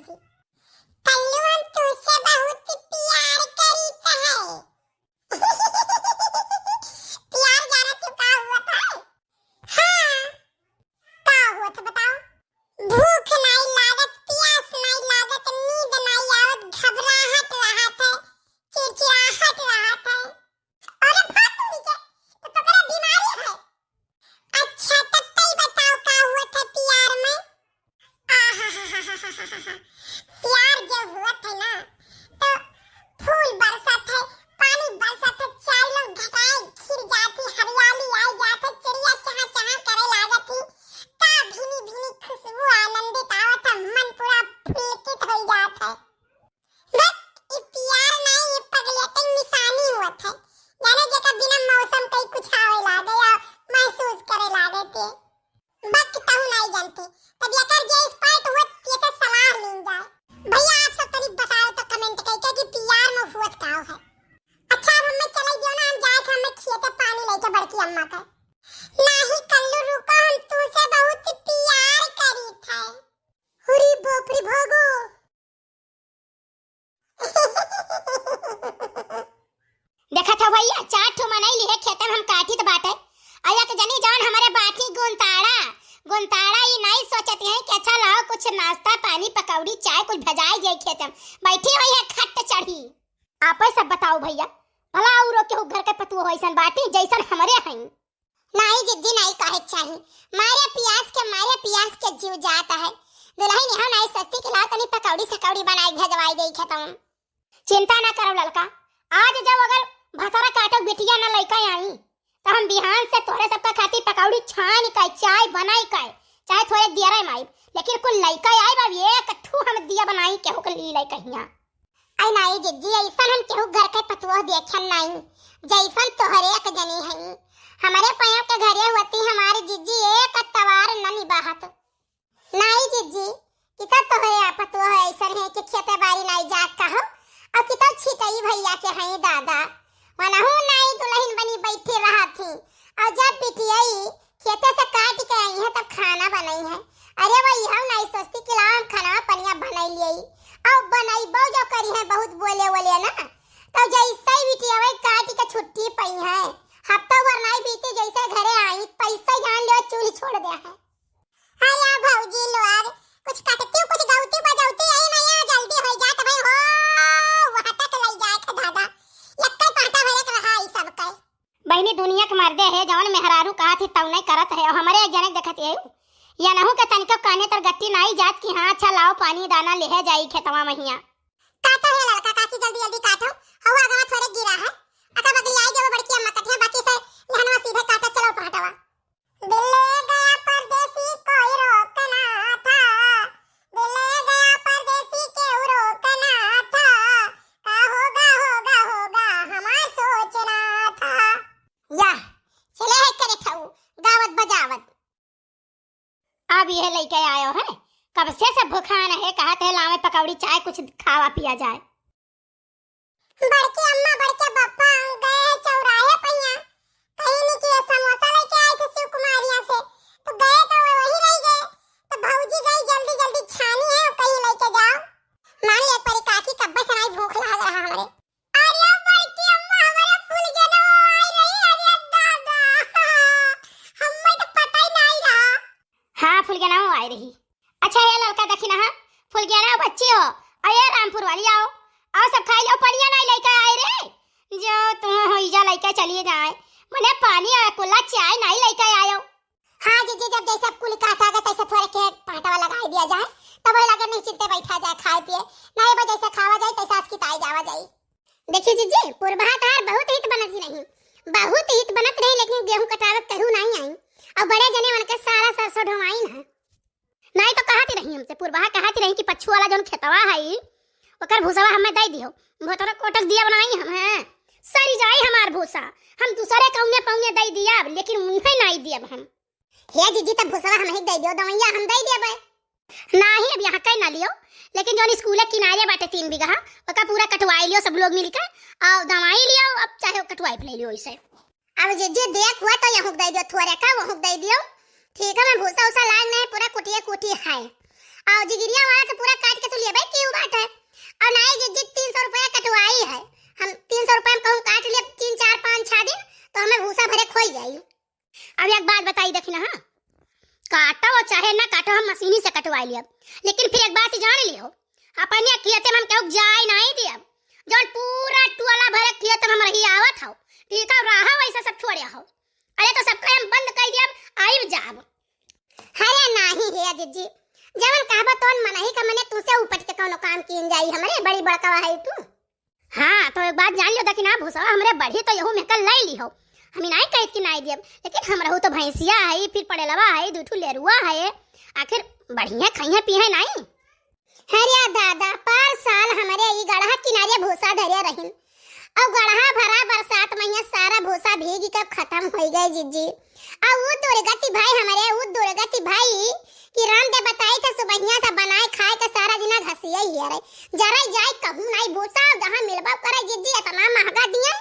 सी। कल्लू हम तुझसे बहुत प्यार करते हैं। प्यार जाना क्यों का हुआ था? हाँ, का हुआ था बताओ? भूख नहीं लागत, प्यास नहीं लागत, नींद नहीं आवत, घबराहट रहत है, चिड़चिड़ाहट रहत है। अरे भाग तुम के, तो तोरा बीमारी है। अच्छा तब तई बताओ का हुआ था प्यार में? आहाहाहाहाहा। प्यार जब हुआ था ना तो फूल बरसत है, पानी बरसत है, चारों घटाएं खिर जाती, हरियाली आई जाती, चिड़िया चहाँ चहाँ करे लागती, का भीनी भीनी खुशबू आनंदित आवत है, मन पूरा पुलकित हो जात है। बट ये प्यार नहीं, ये पगलेटिंग निशानी हुआ था। यानी जेका बिना मौसम कई कुछ आवे लागे या महसूस करे लागे थे। बट कहूँ नहीं जानती, तब ये कर जे स्पार्ट हुआ ये तो सलाह लीन जाए। भैया आप सब तरीफ बताओ तो कमेंट करके कि प्यार में हुआ क्या है। अच्छा अब हमें चले दियो ना, हम जाए थे हमें खेते पानी लेके बड़की अम्मा का। नहीं कल्लू रुको, हम तुझसे बहुत प्यार करी थे। हुरी बोपरी भोगो। देखा था भैया 4 ठो मनई लिए खेते में हम काटी तो बाटे आया के जनी जान हमारे बाकी गुनताड़ा ये नहीं सोचते हैं कि अच्छा लाओ कुछ नाश्ता पानी पकौड़ी चाय कुछ भजाई जाए खेते में बैठी हुई है खट चढ़ी। आप सब बताओ भैया भला औरो के घर के पतुओ होइसन बाटी जैसन हमरे हई। नहीं जिद्दी नहीं कहे चाहिए, मारे प्यास के जीव जाता है। दुल्हन यहाँ नहीं सस्ती के लाओ तनी पकौड़ी सकौड़ी बनाई भेजवाई गई खेतों। चिंता ना करो लड़का, आज जब अगर भतरा काटो बिटिया ना लइका आई तो हम बिहान से तोरे सबका खाती पकौड़ी छान के चाय बनाई के चाहे थोड़े दिया रे माई, लेकिन कुल लइका आई बाब ये कट्ठू हम दिया बनाई के हो के ली कहिया। आई नहीं जिज्जी ऐसन हम केहू घर के पतुआ देखन नहीं जैसन तोहरे एक जनी हई। हमारे पयों के घरे होती हमारी जिज्जी एक तवार न निभात। नहीं जिज्जी किता तोहरे पतुआ ऐसन है कि खेते बाड़ी नहीं जात कहो और किता छिटई भैया के हई दादा मनहु नहीं दुल्हन बनी बैठी रहा थी और जब बिटियाई खेते से काट के आई है तब खाना बनाई है। अरे वही हम नहीं सोचती कि हम खाना पनिया बनाई लिए और बनाई बहु जो करी है बहुत बोले ना तो जैसे ही बिटियाई काट के छुट्टी पई है हफ्ता भर नहीं बीती जैसे घरे आई पैसा जान ले चूल्ही छोड़ दिया है। अरे भौजी लोग कुछ काटती कुछ गाउती बजाउती आई नहीं आ जल्दी हो जात भाई हो वहां तक ले जाए के दादा लक्का पाटा भरे के रहा ई सब के। बहनी दुनिया के मर्दे है जवन मेहरारू कहा थी तौ नहीं करत है और हमारे जनक देखत है या नहु के तनिको काने तर गट्टी नहीं जात कि हां अच्छा लाओ पानी दाना ले जाई खेतवा महिया। काटो है लड़का काकी जल्दी जल्दी काटो हवा गवा थोड़े गिरा है अका बगली आई जब बड़की अम्मा कटिया बाकी से लहनवा सीधे काटा चलो पाटवा। दिल ले गया परदेसी कोई रोकना था, दिल ले गया परदेसी के रोकना था, का होगा हमार सोचना था। या चले है करे खाऊ गावत बजावत। अब यह लेके आयो है कब से सब भूखान है कहते हैं लावे पकौड़ी चाय कुछ खावा पिया जाए। बड़के अम्मा बड़के पापा गए चौराहे पैया कहीं नहीं कि समोसा लेके आए थे शिव कुमारिया से तो गए तो वही रह गए तो भौजी गई जल्दी जल्दी छानी है और कहीं लेके जाओ। मान ले परी काकी कब्बे से नहीं भूख लग रहा हमारे। अरे बड़की अम्मा हमारे फूल गेना आई रही अरे दादा हमें तो पता ही नहीं रहा। हां फूल गेना आई रही। अच्छा ये लड़का देखी ना फूल गेना बच्ची हो अरे रामपुर वाली आओ सब खाई लो पनिया नहीं लेके आए रे जो तुम होइजा लेके चलिए जाए मने पानी और कुल्ला चाय नहीं लेके आयो। हां जी जब जैसे कुल काटा गया तैसे थोड़े के पाटावा लगा दिया जाए तब वही लगे नहीं चिंते बैठा जाए खाए पिए नहीं बजे से खावा जाए तैसे आज की ताई जावा जाए। देखिए जीजी पुरभात हार बहुत हित बनत नहीं लेकिन गेहूं कटावत कहू नहीं आई और बड़े जने मन के सारा सरसों ढोवाई ना नहीं तो कहती रही हमसे पुरबा कहती रही कि पछू वाला जोन खेतवा है ओकर भूसावा हमें दे दियो भोतरा कोटक दिया बनाई हम हैं सरी जाई हमार भूसा हम दूसरे कौने पौने दे दिया लेकिन उन्हें नहीं दिया हम। हे जीजी तब भूसावा हम ही दे दियो दवैया हम दे देबे नहीं अब यहाँ कहीं ना लियो लेकिन जोन स्कूल के किनारे बाटे 3 बीघा ओका पूरा कटवाई लियो सब लोग मिलकर और दवाई लियो अब चाहे कटवाई ले लियो इसे। अब जीजी देख हुआ तो यहाँ दे दियो थोड़े का वो दे दियो ठीक है मैं भूसा उसा लाग नहीं पूरा कुटिया कुटी है और जिगिरिया वाला तो पूरा काट के तू ले भाई क्यों बात है। और नहीं जिज्जी 300 रुपया कटवाई है, हम 300 रुपया में कहूँ काट लिए 3 4 5 6 दिन तो हमें भूसा भरे खोई जाई। अब एक बात बताई देखी ना, हाँ काटो चाहे ना काटो हम मशीनी से कटवा लिया, लेकिन फिर एक बात जान लियो अपने खेते में हम कहूँ जाए नहीं दिया, जौन पूरा टोला भरे खेत में हम रही आवत हो ठीक है रहा वैसा सब छोड़े हो। अरे तो सबका हम बंद कर दिया आई जाब। अरे नहीं है जिज्जी जवन कहबा तोन मनही का मने तुसे ऊपर के कोनो काम किन जाई हमरे बड़ी बड़का है तू। हां तो एक बात जान लियो देखी ना भूसा हमरे बढ़ी तो यहू में कल लै ली हो, हम नहीं कह कि नहीं दियब, लेकिन हम रहू तो भैंसिया है फिर पड़ेलवा है दूठू लेरुआ है, आखिर बढ़िया खइए पिए नहीं। हरिया दादा पर साल हमारे ई गढ़ा किनारे भूसा धरे रहिन और गढ़ा भरा बरसात में सारा भूसा भीग के खत्म हो गए जिज्जी। और वो दुर्गति भाई हमारे वो दुर्गति भाई कि रामदेव बताई थे सुबहिया से बनाए खाए के सारा दिन घसिया ही रे जरा जाए कहूं नहीं भूसा जहां मिलबा करे जिज्जी इतना महंगा दिया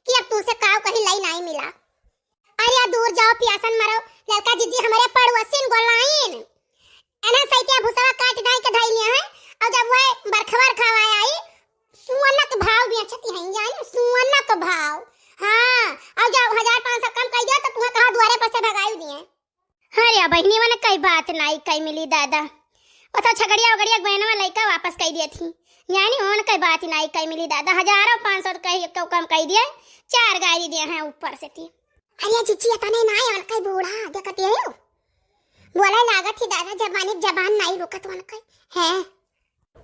कि अब तुमसे काव कहीं लाई नहीं मिला। अरे दूर जाओ पियासन मरो लड़का जिज्जी हमारे पड़ोसिन गोलाइन एना सैतिया भूसा काट दाई के धइलिया है और जब वो बरखवर खावाए आई सुअनक भाव बेचती हैं जान सुअनक भाव। हां और जब 1500 कम कह दिया तो तुम्हें कहा द्वारे पर से भगाई दिए। अरे बहनी वाला कई बात नहीं कई मिली दादा वो तो छगड़िया उगड़िया बहनवा लइका वापस कह दिए थी यानी ओन कई बात नहीं कई मिली दादा 1500 कहीं कम कह दिए 4 गाड़ी दिए हैं ऊपर से थी। अरे चिच्ची तने नहीं और कई बूढ़ा देखती है बोला लागत थी दादा जबानी जबान नहीं रुकत वन कई है।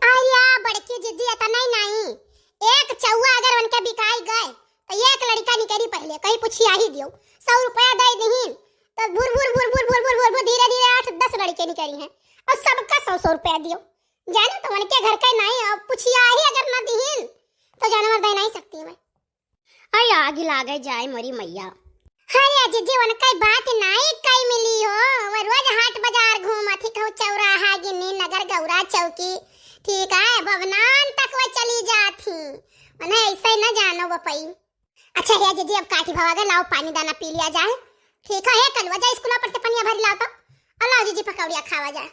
आया बड़की जिद्दी इतना नहीं एक चौवा अगर उनके बिकाई गए तो एक लड़का निकली पहले कहीं पूछिया ही दियो 100 रुपया दे दहीन तो भुर भुर भुर भुर भुर भुर भुर धीरे धीरे 8-10 लड़के निकली हैं और सबका 100 रुपया दियो जानो तो उनके घर का नहीं अब पूछिया ही अगर ना दहीन तो जानवर दे नहीं सकती मैं। आई आगे लागे जाए मरी मैया। अरे जिज्जी उनका बात नहीं कई मिली हो वो रोज हाट बाजार घूमती कहू चौराहा गिन्नी नगर गौरा चौकी ठीक है भवनान तक वो चली जाती मने ऐसे न जानो वो पई। अच्छा है जीजी अब काठी भवागे लाओ पानी दाना पी लिया जाए ठीक है कल वजह स्कूल पर से पनिया भर लाओ तो अल्लाह जीजी पकौड़िया खावा जाए।